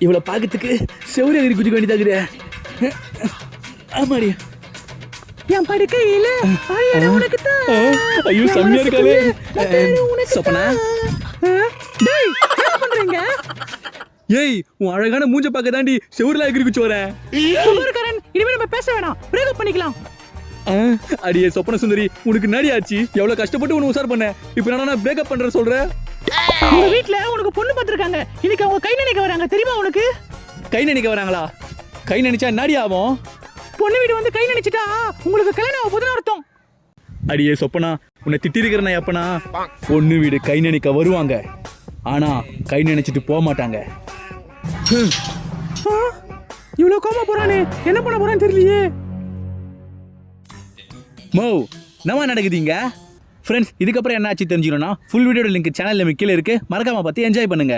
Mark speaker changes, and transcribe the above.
Speaker 1: இவளை பார்க்கறதுக்கு செவ்வரி எதிரி குதிக்க வேண்டியதாகுது. ஆமாடி.
Speaker 2: என் படுக்கையில உனக்கு தான்.
Speaker 1: ஐயோ செம்மையா இருக்காளே. சொப்பனா
Speaker 2: என்ன பண்றீங்க?
Speaker 1: ஏய் உன் அழகான மூஞ்ச பார்க்க தாண்டி செவ்வரில எகிரி குச்சி வரேன்.
Speaker 2: இனிமே நம்ம பேச வேணாம், பிரேக்கப் பண்ணிக்கலாம்.
Speaker 1: அடியே சொப்பன சுந்தரி, உனக்கு நடி ஆச்சு. எவ்வளவு கஷ்டப்பட்டு உன்னை உசார் பண்ண, இப்ப நான் பிரேக்கப் பண்றேன் சொல்ற.
Speaker 2: உங்க வீட்ல உனக்கு பொண்ணு பார்த்திருக்காங்க. இன்னைக்கு அவங்க கை நினைக்க வராங்க, தெரியுமா உனக்கு?
Speaker 1: கை நினைக்க வராங்களா? கை நினைச்சா நடி ஆகும்.
Speaker 2: பொண்ணு வீடு வந்து கை நினைச்சிட்டா உங்களுக்கு கல்யாணம் ஆக போதுன்னு அர்த்தம்.
Speaker 1: அடியே சொப்பனா, உன்னை திட்டிருக்கிறேன் எப்பனா. பொண்ணு வீடு கை நினைக்க வருவாங்க, ஆனா கை நினைச்சிட்டு போக மாட்டாங்க.
Speaker 2: இவ்வளவு கோமா போறானே, என்ன பண்ண போறான்னு தெரியலையே.
Speaker 1: மோ நம்ம நடக்குதுங்க ஃப்ரெண்ட்ஸ். இதுக்கப்புறம் என்ன ஆச்சு தெரிஞ்சுக்கணும்னா ஃபுல் வீடியோட லிங்க் சேனல்ல கீழே இருக்கு, மறக்காம பார்த்து என்ஜாய் பண்ணுங்க.